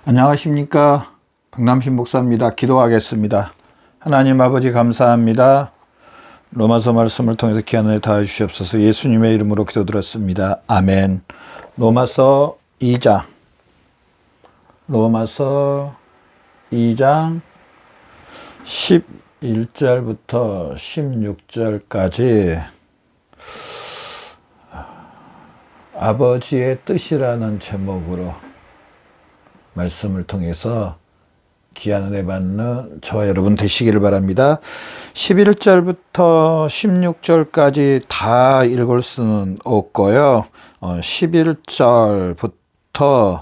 안녕하십니까. 박남신 목사입니다. 기도하겠습니다. 하나님 아버지 감사합니다. 로마서 말씀을 통해서 귀한 은혜 다해 주시옵소서. 예수님의 이름으로 기도드렸습니다. 아멘. 로마서 2장 11절부터 16절까지 아버지의 뜻이라는 제목으로 말씀을 통해서 귀한 은혜 받는 저와 여러분 되시기를 바랍니다. 11절부터 16절까지 다 읽을 수는 없고요. 11절부터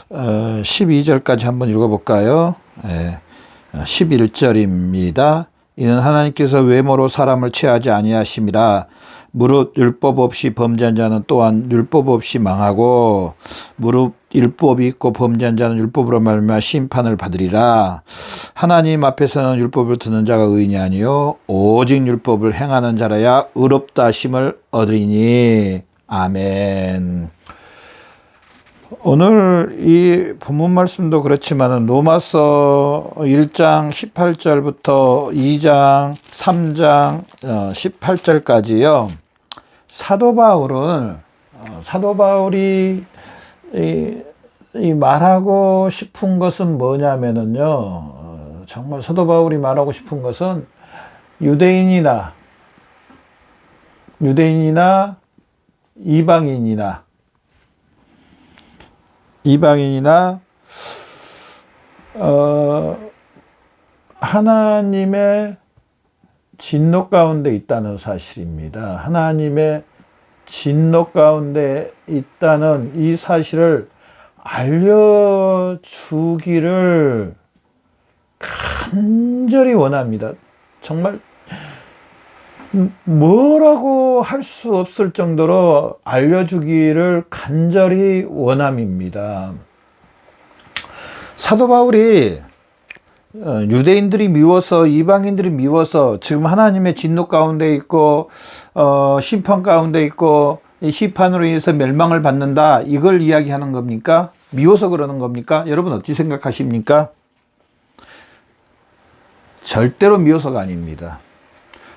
12절까지 한번 읽어볼까요? 11절입니다. 이는 하나님께서 외모로 사람을 취하지 아니하심이라. 무릇 율법 없이 범죄한 자는 또한 율법 없이 망하고 무릇 율법이 있고 범죄한 자는 율법으로 말미암아 심판을 받으리라. 하나님 앞에서는 율법을 듣는 자가 의인이 아니요 오직 율법을 행하는 자라야 의롭다 하심을 얻으리니. 아멘. 오늘 이 본문 말씀도 그렇지만 로마서 1장 18절부터 2장 3장 18절까지요. 사도 바울이 이 말하고 싶은 것은 뭐냐면은요. 정말 사도 바울이 말하고 싶은 것은 유대인이나 이방인이나 하나님의 진노 가운데 있다는 사실입니다. 하나님의 진노 가운데 있다는 이 사실을 알려주기를 간절히 원합니다. 정말 뭐라고 할 수 없을 정도로 알려주기를 간절히 원함입니다. 사도 바울이 유대인들이 미워서, 이방인들이 미워서 지금 하나님의 진노 가운데 있고 심판 가운데 있고 이 심판으로 인해서 멸망을 받는다, 이걸 이야기하는 겁니까? 미워서 그러는 겁니까? 여러분 어찌 생각하십니까? 절대로 미워서가 아닙니다.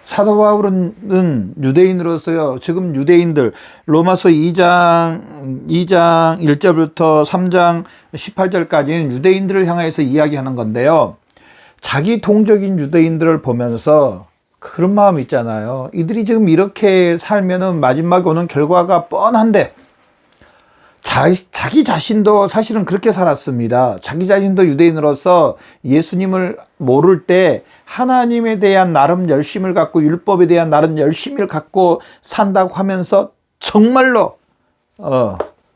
사도 바울은 유대인으로서요, 지금 유대인들, 로마서 2장 1절부터 3장 18절까지는 유대인들을 향해서 이야기하는 건데요. 자기 동족인 유대인들을 보면서 그런 마음 있잖아요. 이들이 지금 이렇게 살면은 마지막에 오는 결과가 뻔한데, 자기 자신도 사실은 그렇게 살았습니다. 자기 자신도 유대인으로서 예수님을 모를 때 하나님에 대한 나름 열심을 갖고 율법에 대한 나름 열심을 갖고 산다고 하면서 정말로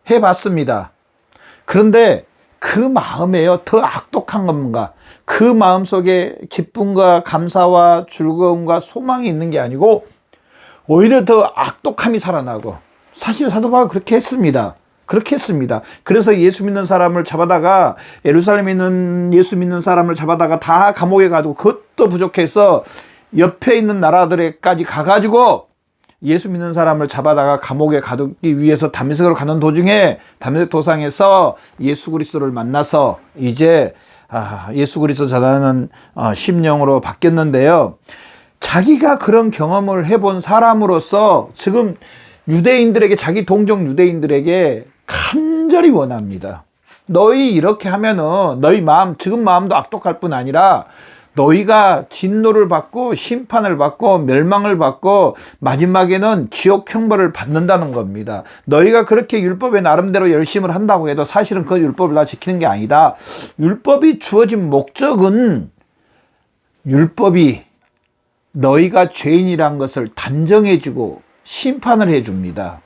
해봤습니다. 그런데 그 마음에요, 더 악독한 건가? 그 마음 속에 기쁨과 감사와 즐거움과 소망이 있는 게 아니고 오히려 더 악독함이 살아나고, 사실 사도 바울은 그렇게 했습니다. 그래서 예수 믿는 사람을 잡아다가, 예루살렘에 있는 예수 믿는 사람을 잡아다가 다 감옥에 가두고, 그것도 부족해서 옆에 있는 나라들에까지 가가지고 예수 믿는 사람을 잡아다가 감옥에 가두기 위해서 다메섹으로 가는 도중에 다메섹 도상에서 예수 그리스도를 만나서 이제 예수 그리스도 전하는 심령으로 바뀌었는데요. 자기가 그런 경험을 해본 사람으로서 지금 유대인들에게, 자기 동족 유대인들에게 간절히 원합니다. 너희 이렇게 하면은 너희 마음, 지금 마음도 악독할 뿐 아니라 너희가 진노를 받고 심판을 받고 멸망을 받고 마지막에는 지옥 형벌을 받는다는 겁니다. 너희가 그렇게 율법에 나름대로 열심을 한다고 해도 사실은 그 율법을 다 지키는 게 아니다. 율법이 주어진 목적은 율법이 너희가 죄인이란 것을 단정해주고 심판을 해줍니다.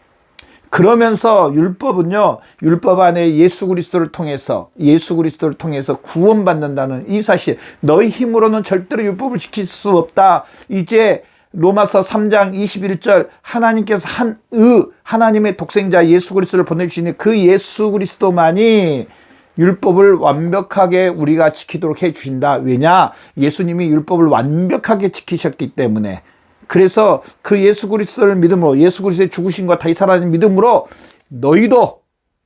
그러면서 율법은요, 율법 안에 예수 그리스도를 통해서 구원받는다는 이 사실, 너희 힘으로는 절대로 율법을 지킬 수 없다. 이제 로마서 3장 21절, 하나님께서 하나님의 독생자 예수 그리스도를 보내주시니 그 예수 그리스도만이 율법을 완벽하게 우리가 지키도록 해주신다. 왜냐? 예수님이 율법을 완벽하게 지키셨기 때문에. 그래서 그 예수 그리스도를 믿음으로, 예수 그리스도의 죽으심과 다시 살아나는 믿음으로 너희도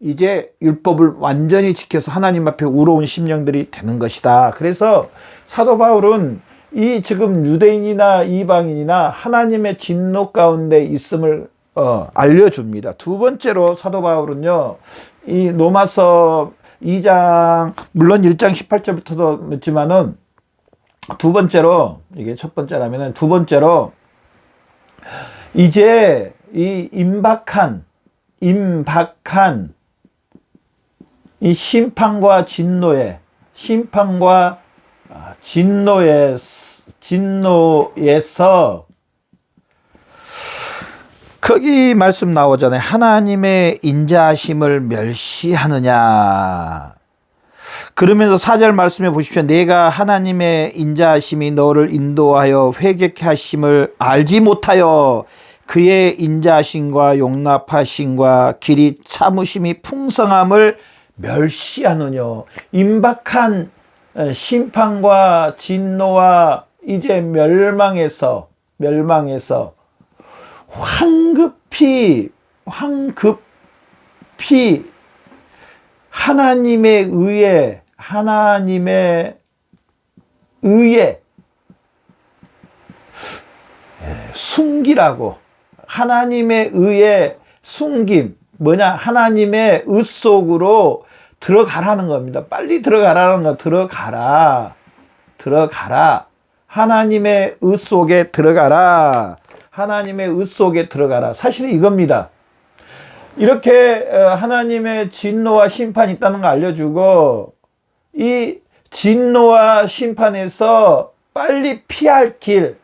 이제 율법을 완전히 지켜서 하나님 앞에 우러운 심령들이 되는 것이다. 그래서 사도 바울은 이 지금 유대인이나 이방인이나 하나님의 진노 가운데 있음을 알려줍니다. 두 번째로 사도 바울은요, 이 로마서 2장, 물론 1장 18절부터도 있지만은 두 번째로, 이게 첫 번째라면은 두 번째로, 이제 이 임박한 이 심판과 진노에서 거기 말씀 나오잖아요. 하나님의 인자하심을 멸시하느냐. 그러면서 4절 말씀해 보십시오. 내가 하나님의 인자하심이 너를 인도하여 회개케 하심을 알지 못하여 그의 인자하심과 용납하심과 길이 참으심이 풍성함을 멸시하느냐. 임박한 심판과 진노와 이제 멸망에서 황급히 하나님의 의에 숨기라고. 하나님의 의에 숨김. 뭐냐? 하나님의 의 속으로 들어가라는 겁니다. 빨리 들어가라는 거. 들어가라. 하나님의 의 속에 들어가라. 하나님의 의 속에 들어가라. 사실은 이겁니다. 이렇게 하나님의 진노와 심판이 있다는 거 알려주고, 이 진노와 심판에서 빨리 피할 길,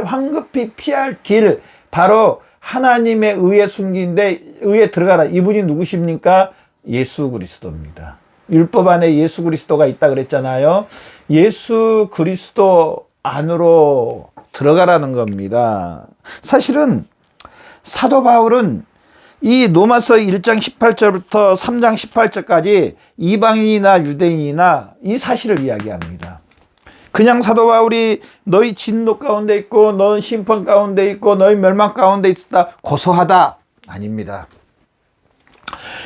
황급히 피할 길, 바로 하나님의 의에 숨긴데 의에 들어가라. 이분이 누구십니까? 예수 그리스도입니다. 율법 안에 예수 그리스도가 있다 그랬잖아요. 예수 그리스도 안으로 들어가라는 겁니다. 사실은 사도 바울은 이 로마서 1장 18절부터 3장 18절까지 이방인이나 유대인이나 이 사실을 이야기합니다. 그냥 사도 바울이 너희 진노 가운데 있고 너희 심판 가운데 있고 너희 멸망 가운데 있다 고소하다 아닙니다.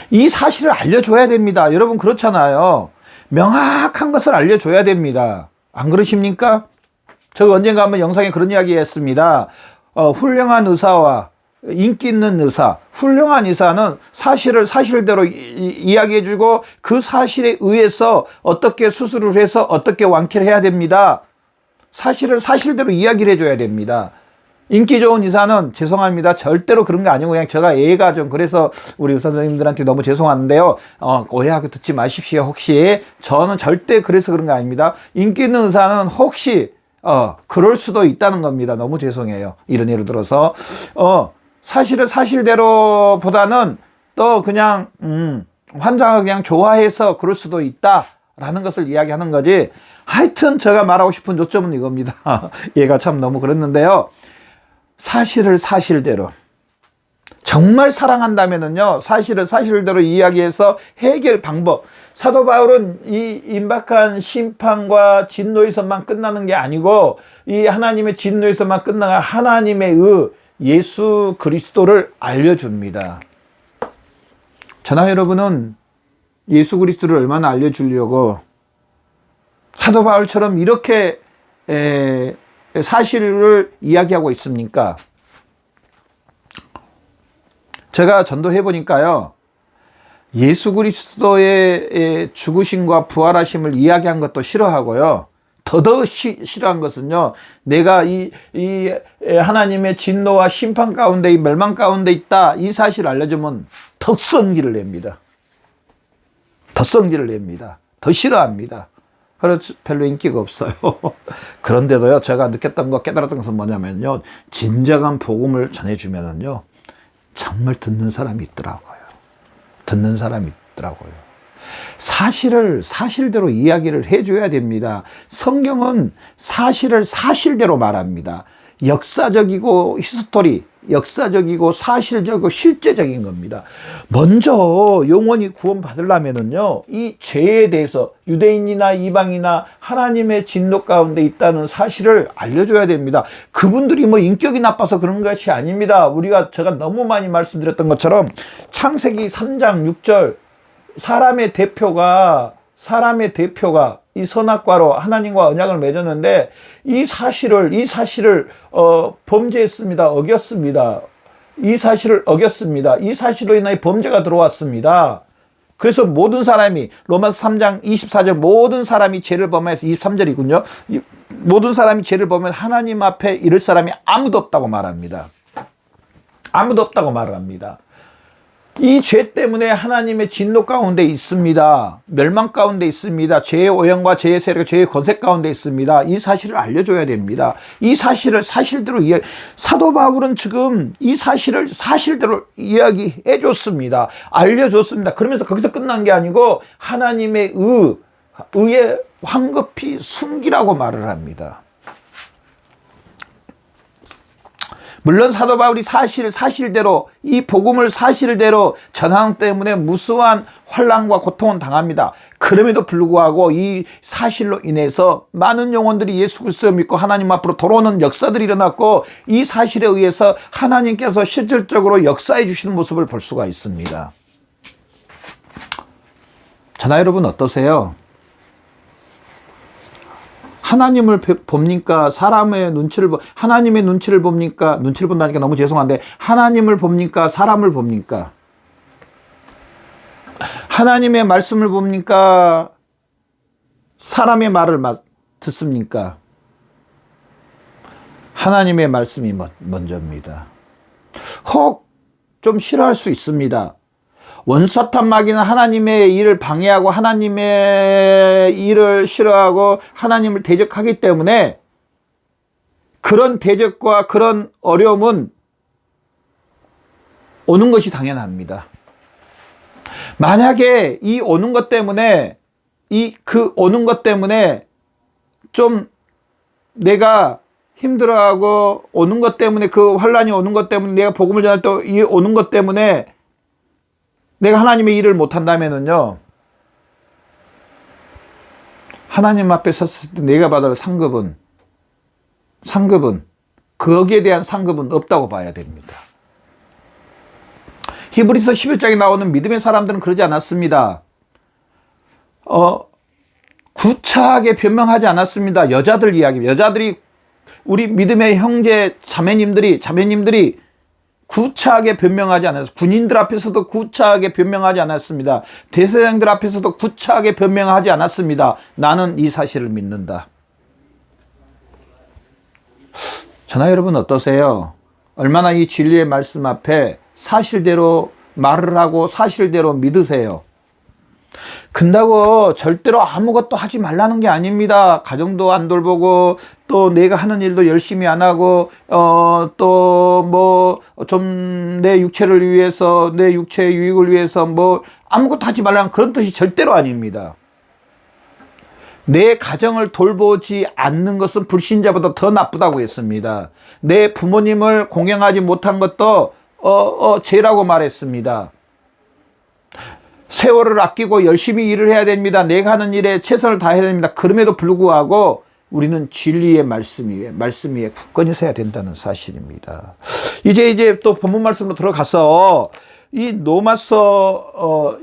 이 사실을 알려줘야 됩니다. 여러분 그렇잖아요. 명확한 것을 알려줘야 됩니다. 안 그러십니까? 제가 언젠가 한번 영상에 그런 이야기 했습니다. 훌륭한 의사와 인기 있는 의사, 훌륭한 의사는 사실을 사실대로 이야기해주고 그 사실에 의해서 어떻게 수술을 해서 어떻게 완쾌를 해야 됩니다. 사실을 사실대로 이야기를 해줘야 됩니다. 인기 좋은 의사는 죄송합니다. 절대로 그런 게 아니고 그냥 제가 예가 좀 그래서 우리 의사 선생님들한테 너무 죄송한데요. 오해하고 듣지 마십시오. 혹시 저는 절대 그래서 그런 거 아닙니다. 인기 있는 의사는 혹시 그럴 수도 있다는 겁니다. 너무 죄송해요. 이런 예를 들어서 사실을 사실대로 보다는 또 그냥 환자가 그냥 좋아해서 그럴 수도 있다라는 것을 이야기하는 거지. 하여튼 제가 말하고 싶은 요점은 이겁니다. 얘가 참 너무 그랬는데요. 사실을 사실대로 정말 사랑한다면은요, 사실을 사실대로 이야기해서 해결 방법. 사도 바울은 이 임박한 심판과 진노에서만 끝나는 게 아니고 이 하나님의 진노에서만 끝나가 하나님의 예수 그리스도를 알려줍니다. 저나 여러분은 예수 그리스도를 얼마나 알려주려고 사도 바울처럼 이렇게 사실을 이야기하고 있습니까? 제가 전도해 보니까요, 예수 그리스도의 죽으심과 부활하심을 이야기한 것도 싫어하고요. 더 싫어한 것은요, 내가 이 하나님의 진노와 심판 가운데, 이 멸망 가운데 있다, 이 사실을 알려주면 더 성질을 냅니다. 더 싫어합니다. 그래서 별로 인기가 없어요. 그런데도요, 제가 느꼈던 거, 깨달았던 것은 뭐냐면요, 진정한 복음을 전해주면은요, 정말 듣는 사람이 있더라고요. 사실을 사실대로 이야기를 해줘야 됩니다. 성경은 사실을 사실대로 말합니다. 역사적이고 히스토리, 역사적이고 사실적이고 실제적인 겁니다. 먼저 영원히 구원받으려면은요, 이 죄에 대해서 유대인이나 이방이나 하나님의 진노 가운데 있다는 사실을 알려줘야 됩니다. 그분들이 뭐 인격이 나빠서 그런 것이 아닙니다. 제가 너무 많이 말씀드렸던 것처럼 창세기 3장 6절 사람의 대표가 이 선악과로 하나님과 언약을 맺었는데 이 사실을 범죄했습니다. 어겼습니다. 이 사실을 어겼습니다. 이 사실로 인하여 범죄가 들어왔습니다. 그래서 모든 사람이 로마서 3장 24절 모든 사람이 죄를 범하여서 23절이군요. 모든 사람이 죄를 범하여 하나님 앞에 이를 사람이 아무도 없다고 말합니다. 아무도 없다고 말을 합니다. 이 죄 때문에 하나님의 진노 가운데 있습니다. 멸망 가운데 있습니다. 죄의 오형과 죄의 세력, 죄의 권세 가운데 있습니다. 이 사실을 알려줘야 됩니다. 이 사실대로 사도 바울은 지금 이 사실대로 이야기해 줬습니다. 알려줬습니다. 그러면서 거기서 끝난 게 아니고 하나님의 의에 황급히 숨기라고 말을 합니다. 물론 사도 바울이 사실대로 이 복음을 사실대로 전하기 때문에 무수한 환난과 고통은 당합니다. 그럼에도 불구하고 이 사실로 인해서 많은 영혼들이 예수 그리스도를 믿고 하나님 앞으로 돌아오는 역사들이 일어났고 이 사실에 의해서 하나님께서 실질적으로 역사해 주시는 모습을 볼 수가 있습니다. 저나 여러분 어떠세요? 하나님을 봅니까? 사람의 하나님의 눈치를 봅니까? 눈치를 본다니까 너무 죄송한데, 하나님을 봅니까? 사람을 봅니까? 하나님의 말씀을 봅니까? 사람의 말을 듣습니까? 하나님의 말씀이 먼저입니다. 혹 좀 싫어할 수 있습니다. 원수사탄 마귀는 하나님의 일을 방해하고 하나님의 일을 싫어하고 하나님을 대적하기 때문에 그런 대적과 그런 어려움은 오는 것이 당연합니다. 만약에 이 오는 것 때문에 오는 것 때문에 좀 내가 힘들어하고 오는 것 때문에 그 환란이 오는 것 때문에 내가 복음을 전할 때 이 오는 것 때문에 내가 하나님의 일을 못한다면은요, 하나님 앞에 섰을 때 내가 받을 상급은 거기에 대한 상급은 없다고 봐야 됩니다. 히브리서 11장에 나오는 믿음의 사람들은 그러지 않았습니다. 구차하게 변명하지 않았습니다. 여자들이 우리 믿음의 형제 자매님들이 구차하게 변명하지 않았습니다. 군인들 앞에서도 구차하게 변명하지 않았습니다. 대제사장들 앞에서도 구차하게 변명하지 않았습니다. 나는 이 사실을 믿는다. 저나 여러분 어떠세요? 얼마나 이 진리의 말씀 앞에 사실대로 말을 하고 사실대로 믿으세요? 근다고 절대로 아무것도 하지 말라는 게 아닙니다. 가정도 안 돌보고 또 내가 하는 일도 열심히 안 하고 또 뭐 좀 내 육체를 위해서 내 육체의 유익을 위해서 뭐 아무것도 하지 말라는 그런 뜻이 절대로 아닙니다. 내 가정을 돌보지 않는 것은 불신자보다 더 나쁘다고 했습니다. 내 부모님을 공경하지 못한 것도 죄라고 말했습니다. 세월을 아끼고 열심히 일을 해야 됩니다. 내가 하는 일에 최선을 다해야 됩니다. 그럼에도 불구하고 우리는 진리의 말씀 위에 굳건히 서야 된다는 사실입니다. 이제 또 본문 말씀으로 들어가서 이 로마서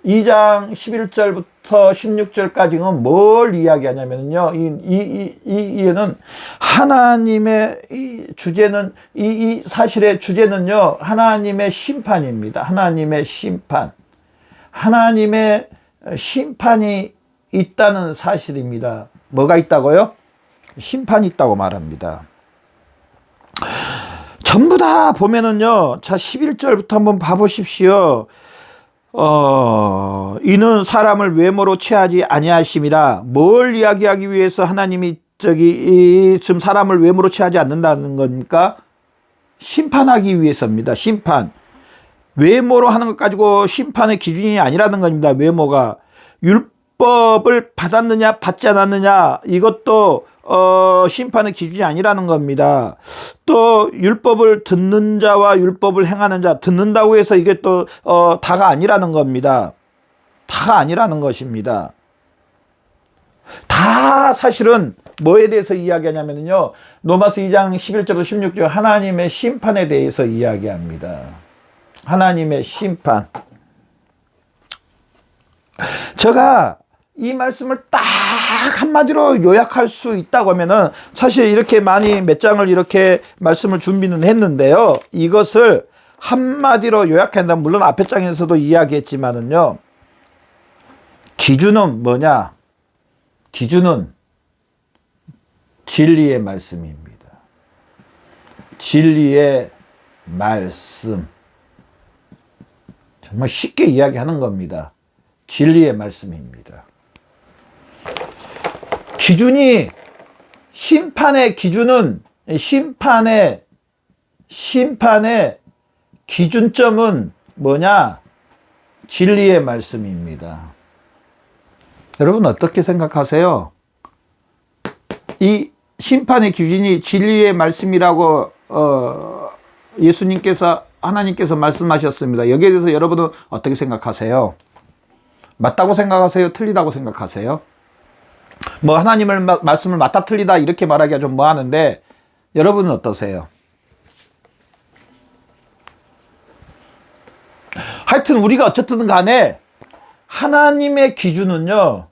2장 11절부터 16절까지는 뭘 이야기하냐면요. 이는 하나님의 이 주제는 이 사실의 주제는요. 하나님의 심판입니다. 하나님의 심판이 있다는 사실입니다. 뭐가 있다고요? 심판이 있다고 말합니다. 전부 다 보면은요. 자, 11절부터 한번 봐보십시오. 이는 사람을 외모로 취하지 아니하심이라. 뭘 이야기하기 위해서 하나님이 지금 사람을 외모로 취하지 않는다는 겁니까? 심판하기 위해서입니다. 심판. 외모로 하는 것 가지고 심판의 기준이 아니라는 겁니다. 외모가. 율법을 받았느냐 받지 않았느냐 이것도 심판의 기준이 아니라는 겁니다. 또 율법을 듣는 자와 율법을 행하는 자, 듣는다고 해서 이게 또 다가 아니라는 겁니다. 다가 아니라는 것입니다. 다 사실은 뭐에 대해서 이야기하냐면요. 로마서 2장 11절부터 16절 하나님의 심판에 대해서 이야기합니다. 하나님의 심판. 제가 이 말씀을 딱 한마디로 요약할 수 있다고 하면은 사실 이렇게 많이 몇 장을 이렇게 말씀을 준비는 했는데요. 이것을 한마디로 요약한다면 물론 앞에 장에서도 이야기했지만은요. 기준은 뭐냐? 기준은 진리의 말씀입니다. 진리의 말씀. 정말 쉽게 이야기하는 겁니다. 진리의 말씀입니다. 기준이 심판의 기준은 심판의 기준점은 뭐냐? 진리의 말씀입니다. 여러분 어떻게 생각하세요? 이 심판의 기준이 진리의 말씀이라고 예수님께서 하나님께서 말씀하셨습니다. 여기에 대해서 여러분은 어떻게 생각하세요? 맞다고 생각하세요? 틀리다고 생각하세요? 뭐 하나님의 말씀을 맞다 틀리다 이렇게 말하기가 좀 뭐하는데 여러분은 어떠세요? 하여튼 우리가 어쨌든 간에 하나님의 기준은요,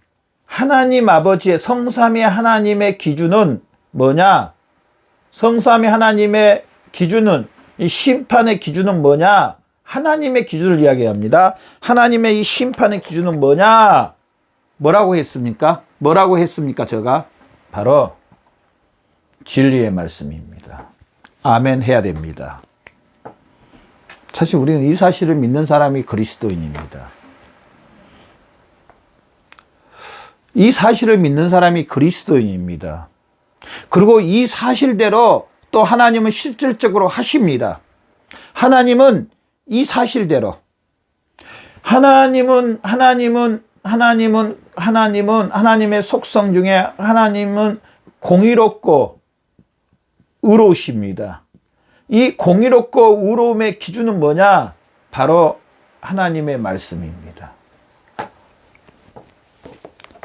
하나님 아버지의 성삼위 하나님의 기준은 뭐냐? 성삼위 하나님의 기준은, 이 심판의 기준은 뭐냐? 하나님의 기준을 이야기합니다. 하나님의 이 심판의 기준은 뭐냐? 뭐라고 했습니까? 뭐라고 했습니까? 제가 바로 진리의 말씀입니다. 아멘 해야 됩니다. 사실 우리는 이 사실을 믿는 사람이 그리스도인입니다. 이 사실을 믿는 사람이 그리스도인입니다. 그리고 이 사실대로 또 하나님은 실질적으로 하십니다. 하나님은 이 사실대로 하나님의 속성 중에 하나님은 공의롭고 의로우십니다. 이 공의롭고 의로움의 기준은 뭐냐? 바로 하나님의 말씀입니다.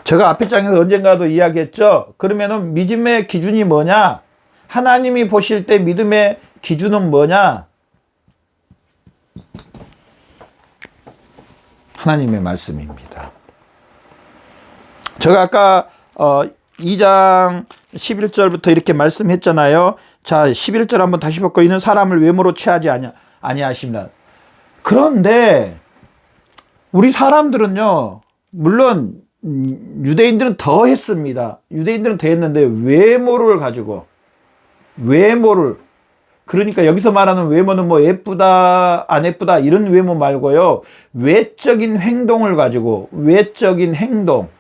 제가 앞에 장에서 언젠가도 이야기했죠. 그러면은 믿음의 기준이 뭐냐? 하나님이 보실 때 믿음의 기준은 뭐냐? 하나님의 말씀입니다. 제가 아까 2장 11절부터 이렇게 말씀했잖아요. 자, 11절 한번 다시 볼까요? 이는 사람을 외모로 취하지 아니하십니다. 그런데 우리 사람들은요, 물론 유대인들은 더 했습니다. 유대인들은 더 했는데 외모를 가지고 그러니까 여기서 말하는 외모는 뭐 예쁘다 안 예쁘다 이런 외모 말고요, 외적인 행동을 가지고 외적인 행동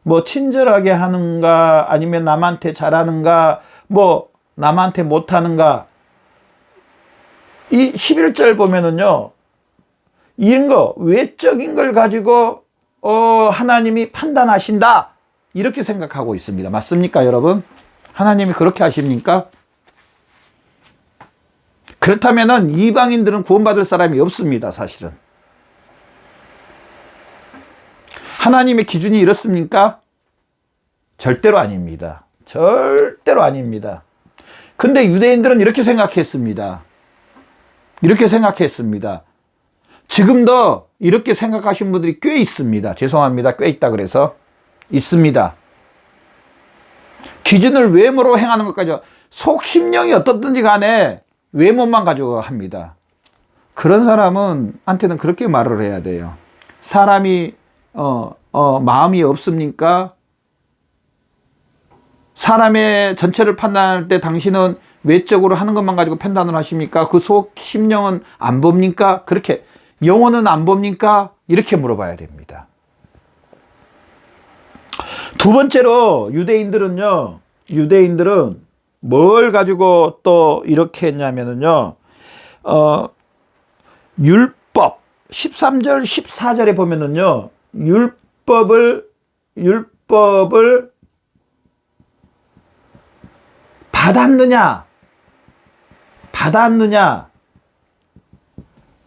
뭐 친절하게 하는가 아니면 남한테 잘하는가 뭐 남한테 못하는가. 이 11절 보면은요, 이런 거 외적인 걸 가지고 하나님이 판단하신다 이렇게 생각하고 있습니다. 맞습니까 여러분? 하나님이 그렇게 하십니까? 그렇다면은 이방인들은 구원받을 사람이 없습니다. 사실은 하나님의 기준이 이렇습니까? 절대로 아닙니다. 절대로 아닙니다. 근데 유대인들은 이렇게 생각했습니다. 지금도 이렇게 생각하시는 분들이 꽤 있습니다. 죄송합니다. 꽤 있다 그래서 있습니다. 기준을 외모로 행하는 것까지 속심령이 어떻든지 간에 외모만 가지고 합니다. 그런 사람은 한테는 그렇게 말을 해야 돼요. 사람이 마음이 없습니까? 사람의 전체를 판단할 때 당신은 외적으로 하는 것만 가지고 판단을 하십니까? 그 속 심령은 안 봅니까? 그렇게 영혼은 안 봅니까? 이렇게 물어봐야 됩니다. 두 번째로 유대인들은 뭘 가지고 또 이렇게 했냐면은요, 율법 13절 14절에 보면은요, 율법을 받았느냐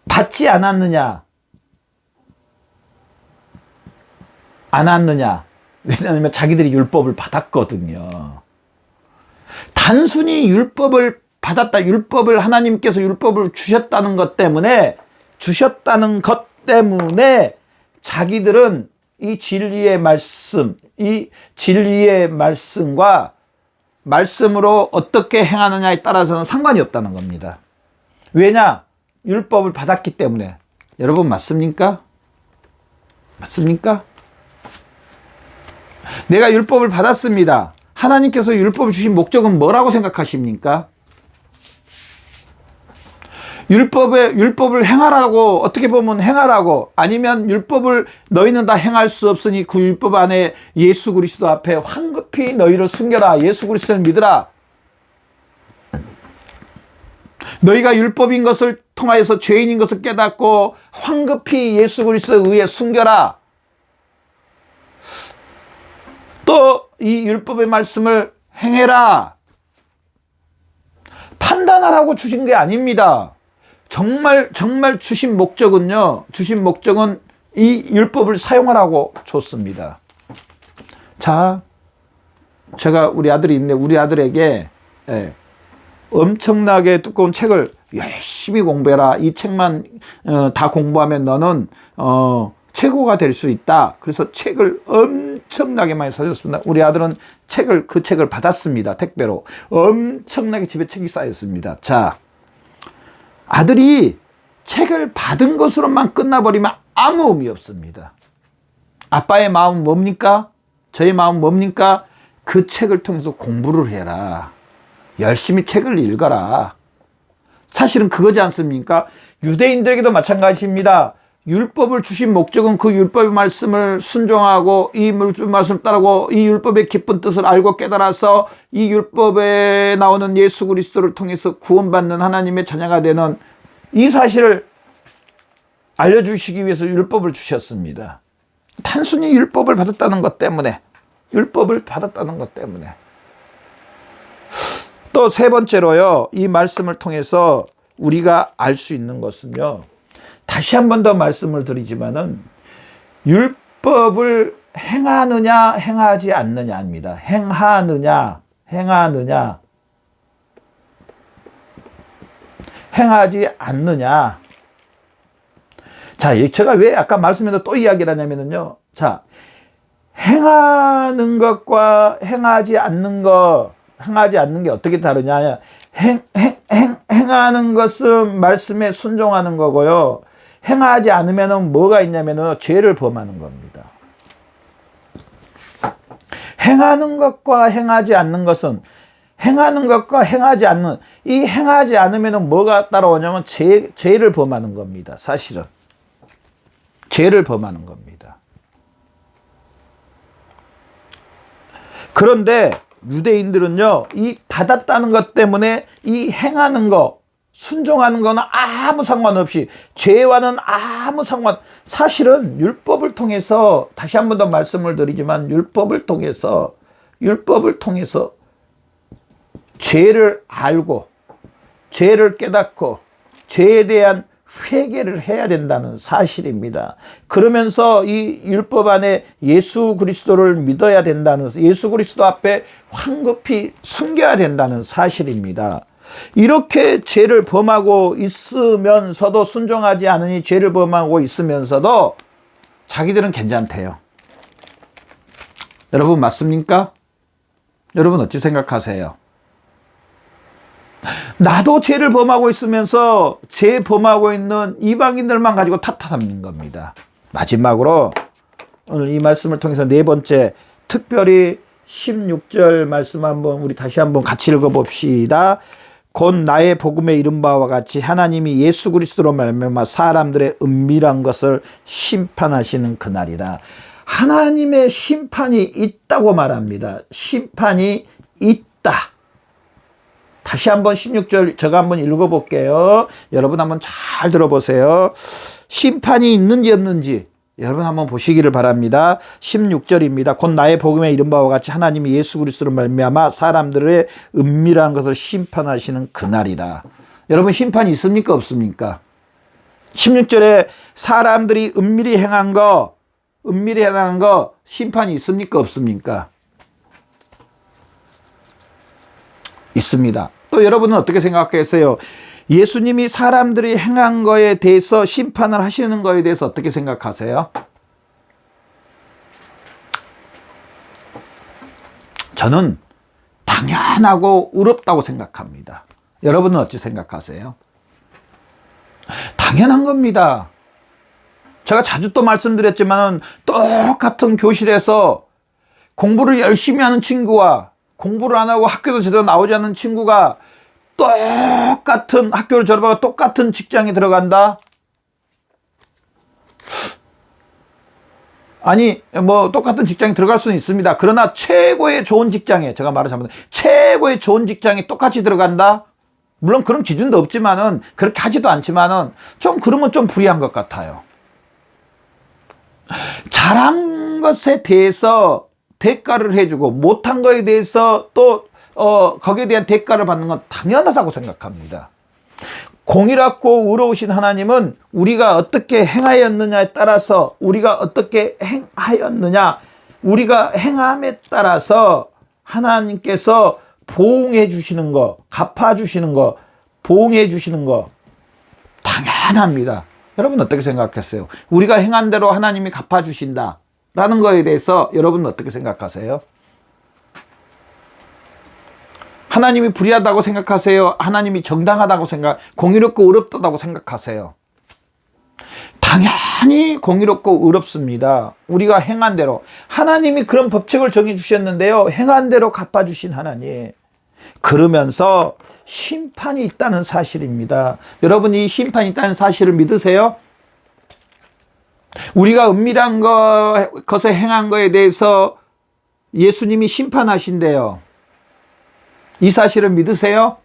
받지 않았느냐 왜냐하면 자기들이 율법을 받았거든요. 단순히 율법을 받았다, 하나님께서 율법을 주셨다는 것 때문에 자기들은 이 진리의 말씀, 이 진리의 말씀과 말씀으로 어떻게 행하느냐에 따라서는 상관이 없다는 겁니다. 왜냐? 율법을 받았기 때문에. 여러분 맞습니까? 맞습니까? 내가 율법을 받았습니다. 하나님께서 율법을 주신 목적은 뭐라고 생각하십니까? 율법을 행하라고, 어떻게 보면 행하라고, 아니면 율법을 너희는 다 행할 수 없으니 그 율법 안에 예수 그리스도 앞에 황급히 너희를 숨겨라. 예수 그리스도를 믿으라. 너희가 율법인 것을 통하여서 죄인인 것을 깨닫고 황급히 예수 그리스도에 의해 숨겨라. 또 이 율법의 말씀을 행해라. 판단하라고 주신 게 아닙니다. 정말 주신 목적은요. 주신 목적은 이 율법을 사용하라고 줬습니다. 자, 제가 우리 아들이 있는데 우리 아들에게 엄청나게 두꺼운 책을 열심히 공부해라. 이 책만 다 공부하면 너는 최고가 될 수 있다. 그래서 책을 엄청나게 많이 사줬습니다. 우리 아들은 그 책을 받았습니다. 택배로. 엄청나게 집에 책이 쌓였습니다. 자, 아들이 책을 받은 것으로만 끝나버리면 아무 의미 없습니다. 아빠의 마음은 뭡니까? 저의 마음은 뭡니까? 그 책을 통해서 공부를 해라. 열심히 책을 읽어라. 사실은 그거지 않습니까? 유대인들에게도 마찬가지입니다. 율법을 주신 목적은 그 율법의 말씀을 순종하고 이 율법의 말씀을 따르고 이 율법의 깊은 뜻을 알고 깨달아서 이 율법에 나오는 예수 그리스도를 통해서 구원받는 하나님의 자녀가 되는 이 사실을 알려주시기 위해서 율법을 주셨습니다. 단순히 율법을 받았다는 것 때문에 또 세 번째로요, 이 말씀을 통해서 우리가 알 수 있는 것은요, 다시 한 번 더 말씀을 드리지만은 율법을 행하느냐 행하지 않느냐입니다. 행하느냐 행하지 않느냐. 자, 제가 왜 아까 말씀에서 또 이야기를 하냐면요, 자, 행하는 것과 행하지 않는 게 어떻게 다르냐. 행하는 것은 말씀에 순종하는 거고요. 행하지 않으면 뭐가 있냐면은 죄를 범하는 겁니다. 행하는 것과 행하지 않는 것은, 이 행하지 않으면 뭐가 따라오냐면 죄를 범하는 겁니다. 사실은. 죄를 범하는 겁니다. 그런데 유대인들은요, 이 받았다는 것 때문에 이 행하는 거, 순종하는 거는 아무 상관없이, 죄와는 아무 사실은 율법을 통해서, 다시 한 번 더 말씀을 드리지만, 율법을 통해서 죄를 알고, 죄를 깨닫고, 죄에 대한 회개를 해야 된다는 사실입니다. 그러면서 이 율법 안에 예수 그리스도를 믿어야 된다는, 예수 그리스도 앞에 황급히 숨겨야 된다는 사실입니다. 이렇게 죄를 범하고 있으면서도, 순종하지 않으니 죄를 범하고 있으면서도 자기들은 괜찮대요. 여러분 맞습니까? 여러분 어찌 생각하세요? 나도 죄를 범하고 있으면서 죄 범하고 있는 이방인들만 가지고 탓하는 겁니다. 마지막으로 오늘 이 말씀을 통해서 네 번째, 특별히 16절 말씀 우리 다시 한번 같이 읽어봅시다. 곧 나의 복음에 이른 바와 같이 하나님이 예수 그리스도로 말미암아 사람들의 은밀한 것을 심판하시는 그날이라. 하나님의 심판이 있다고 말합니다. 심판이 있다. 다시 한번 16절 제가 한번 읽어볼게요. 여러분 한번 잘 들어보세요. 심판이 있는지 없는지 여러분 한번 보시기를 바랍니다. 16절입니다. 곧 나의 복음에 이른 바와 같이 하나님이 예수 그리스도로 말미암아 사람들의 은밀한 것을 심판하시는 그날이라. 여러분 심판이 있습니까 없습니까? 16절에 사람들이 은밀히 행한 거 심판이 있습니까 없습니까? 있습니다. 또 여러분은 어떻게 생각하세요? 예수님이 사람들이 행한 거에 대해서 심판을 하시는 거에 대해서 어떻게 생각하세요? 저는 당연하고 의롭다고 생각합니다. 여러분은 어찌 생각하세요? 당연한 겁니다. 제가 자주 또 말씀드렸지만 똑같은 교실에서 공부를 열심히 하는 친구와 공부를 안 하고 학교도 제대로 나오지 않는 친구가 똑같은 학교를 졸업하고 똑같은 직장에 들어간다? 아니 뭐 똑같은 직장에 들어갈 수는 있습니다. 그러나 최고의 좋은 직장에, 제가 말을 잘못, 최고의 좋은 직장에 똑같이 들어간다? 물론 그런 기준도 없지만은, 그렇게 하지도 않지만은 좀 그러면 좀 불이한 것 같아요. 잘한 것에 대해서 대가를 해주고 못한 것에 대해서 또 거기에 대한 대가를 받는 건 당연하다고 생각합니다. 공의롭고 의로우신 하나님은 우리가 어떻게 행하였느냐에 따라서, 우리가 어떻게 행하였느냐, 우리가 행함에 따라서 하나님께서 보응해 주시는 거, 갚아 주시는 거, 보응해 주시는 거 당연합니다. 여러분 어떻게 생각했어요? 우리가 행한 대로 하나님이 갚아 주신다 라는 거에 대해서 여러분은 어떻게 생각하세요? 하나님이 불의하다고 생각하세요? 하나님이 정당하다고 공의롭고 의롭다고 생각하세요? 당연히 공의롭고 의롭습니다. 우리가 행한 대로. 하나님이 그런 법칙을 정해 주셨는데요, 행한 대로 갚아주신 하나님. 그러면서 심판이 있다는 사실입니다. 여러분이 이 심판이 있다는 사실을 믿으세요? 우리가 은밀한 것에 행한 것에 대해서 예수님이 심판하신대요. 이 사실을 믿으세요?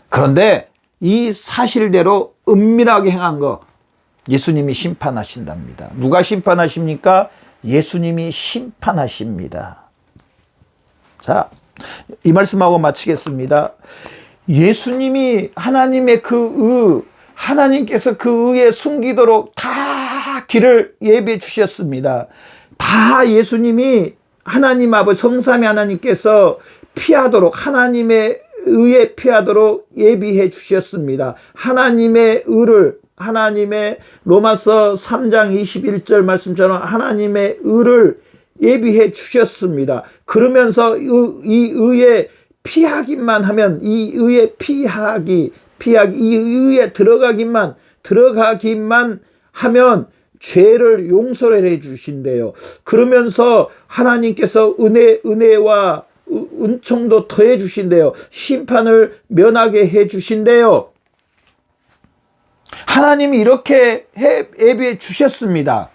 그런데 이 사실대로 은밀하게 행한 거 예수님이 심판하신답니다. 누가 심판하십니까? 예수님이 심판하십니다. 자, 이 말씀하고 마치겠습니다. 예수님이 하나님의 하나님께서 그 의에 숨기도록 다 길을 예비해 주셨습니다. 다 예수님이 하나님 아버지 성삼위 하나님께서 피하도록, 하나님의 의에 피하도록 예비해 주셨습니다. 하나님의 의를, 하나님의 로마서 3장 21절 말씀처럼 하나님의 의를 예비해 주셨습니다. 그러면서 이 의에 피하기만 하면, 이 의에 이 의에 들어가기만 하면 죄를 용서를 해 주신대요. 그러면서 하나님께서 은혜와 은총도 더해 주신대요. 심판을 면하게 해 주신대요. 하나님이 이렇게 예비해 주셨습니다.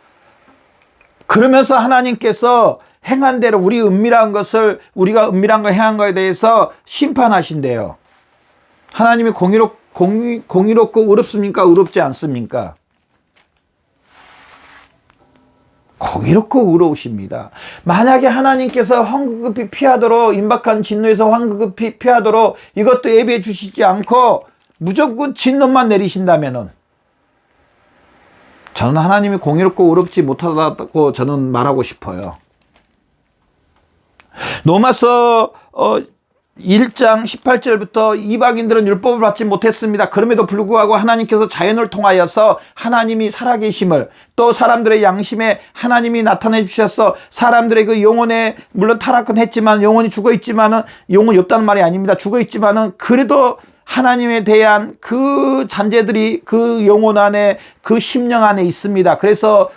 그러면서 하나님께서 행한 대로 우리가 은밀한 거 행한 거에 대해서 심판하신대요. 하나님이 공의롭고 의롭습니까? 의롭지 않습니까? 공의롭고 의로우십니다. 만약에 하나님께서 황급히 피하도록, 임박한 진노에서 황급히 피하도록 이것도 예비해 주시지 않고 무조건 진노만 내리신다면은, 저는 하나님이 공의롭고 의롭지 못하다고 저는 말하고 싶어요. 로마서 1장 18절부터 이방인들은 율법을 받지 못했습니다. 그럼에도 불구하고 하나님께서 자연을 통하여서 하나님이 살아계심을, 또 사람들의 양심에 하나님이 나타내 주셔서 사람들의 그 영혼에, 물론 타락은 했지만 영혼이 죽어 있지만은, 영혼이 없다는 말이 아닙니다. 죽어 있지만은 그래도 하나님에 대한 그 잔재들이 그 영혼 안에, 그 심령 안에 있습니다. 그래서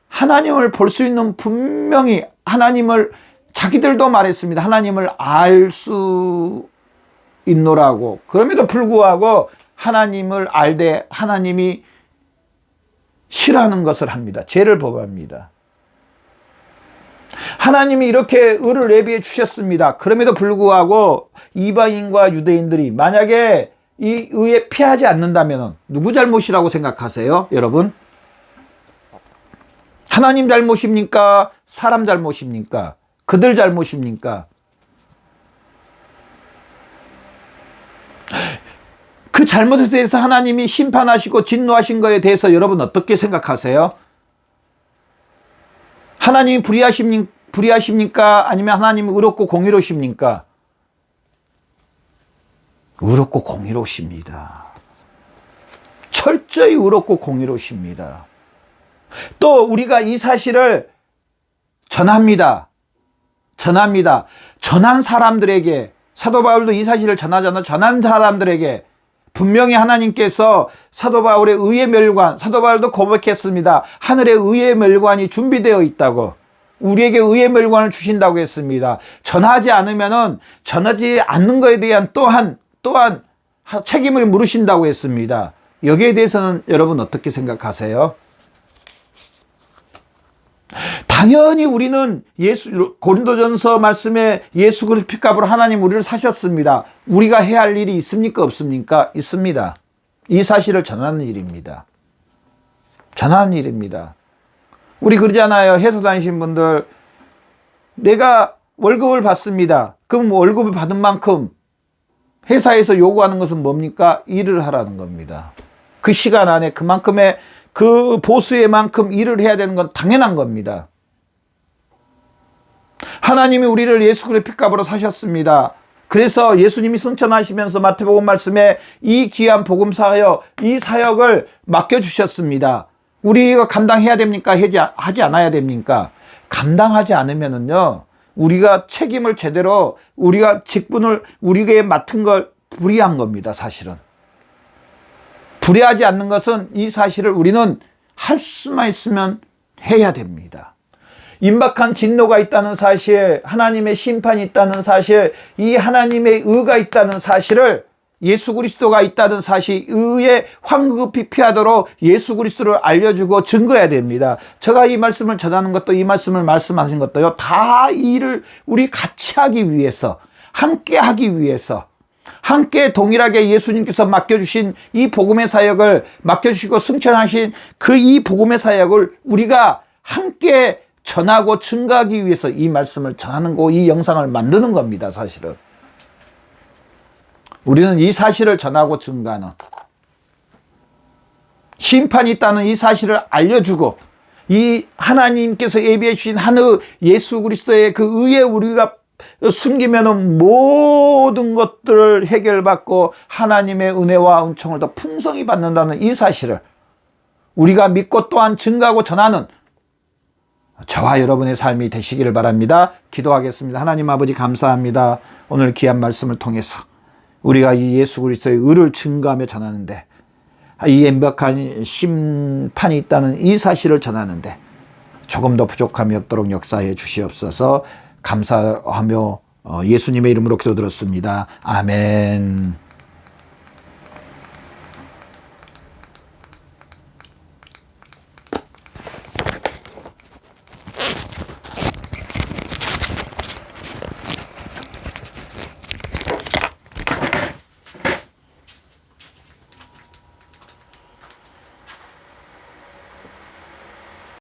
하나님을 볼 수 있는, 분명히 하나님을, 자기들도 말했습니다. 하나님을 알 수 있노라고. 그럼에도 불구하고 하나님을 알되 하나님이 싫어하는 것을 합니다. 죄를 범합니다. 하나님이 이렇게 의를 예비해 주셨습니다. 그럼에도 불구하고 이방인과 유대인들이 만약에 이 의에 피하지 않는다면 누구 잘못이라고 생각하세요, 여러분? 하나님 잘못입니까? 사람 잘못입니까? 그들 잘못입니까? 그 잘못에 대해서 하나님이 심판하시고 진노하신 것에 대해서 여러분 어떻게 생각하세요? 하나님이 불의하십니까? 아니면 하나님이 의롭고 공의로우십니까? 의롭고 공의로우십니다. 철저히 의롭고 공의로우십니다. 또 우리가 이 사실을 전합니다. 전한 사람들에게, 사도 바울도 이 사실을 전하잖아. 전한 사람들에게 분명히 하나님께서 사도 바울의 의의 멸관, 사도 바울도 고백했습니다. 하늘의 의의 멸관이 준비되어 있다고, 우리에게 의의 멸관을 주신다고 했습니다. 전하지 않으면은 전하지 않는 것에 대한 또한 책임을 물으신다고 했습니다. 여기에 대해서는 여러분 어떻게 생각하세요? 당연히 우리는 고린도전서 말씀에 예수 그리스도 피값으로 하나님 우리를 사셨습니다. 우리가 해야 할 일이 있습니까? 없습니까? 있습니다. 이 사실을 전하는 일입니다. 전하는 일입니다. 우리 그러잖아요. 회사 다니신 분들, 내가 월급을 받습니다. 그럼 월급을 받은 만큼 회사에서 요구하는 것은 뭡니까? 일을 하라는 겁니다. 그 시간 안에 그만큼의 그 보수의 만큼 일을 해야 되는 건 당연한 겁니다. 하나님이 우리를 예수 그리스도의 피값으로 사셨습니다. 그래서 예수님이 승천하시면서 마태복음 말씀에 이 귀한 복음 사역, 이 사역을 맡겨주셨습니다. 우리가 감당해야 됩니까? 하지 않아야 됩니까? 감당하지 않으면은요, 우리가 책임을 제대로, 우리가 직분을 우리에게 맡은 걸 불의한 겁니다, 사실은. 불의하지 않는 것은 이 사실을 우리는 할 수만 있으면 해야 됩니다. 임박한 진노가 있다는 사실, 하나님의 심판이 있다는 사실, 이 하나님의 의가 있다는 사실을, 예수 그리스도가 있다는 사실, 의에 황급히 피하도록 예수 그리스도를 알려주고 증거해야 됩니다. 제가 이 말씀을 전하는 것도, 이 말씀을 말씀하신 것도요, 다 이 일을 우리 같이 하기 위해서, 함께 하기 위해서, 함께 동일하게 예수님께서 맡겨주신 이 복음의 사역을 맡겨주시고 승천하신 그 이 복음의 사역을 우리가 함께 전하고 증거하기 위해서 이 말씀을 전하는 거, 이 영상을 만드는 겁니다, 사실은. 우리는 이 사실을 전하고 증거하는, 심판이 있다는 이 사실을 알려주고, 이 하나님께서 예비해 주신 한의 예수 그리스도의 그 의에 우리가 숨기면은 모든 것들을 해결받고 하나님의 은혜와 은총을 더 풍성히 받는다는 이 사실을 우리가 믿고 또한 증거하고 전하는 저와 여러분의 삶이 되시기를 바랍니다. 기도하겠습니다. 하나님 아버지 감사합니다. 오늘 귀한 말씀을 통해서 우리가 이 예수 그리스도의 의를 증거하며 전하는데, 이 임박한 심판이 있다는 이 사실을 전하는데 조금 더 부족함이 없도록 역사해 주시옵소서. 감사하며 예수님의 이름으로 기도드렸습니다. 아멘.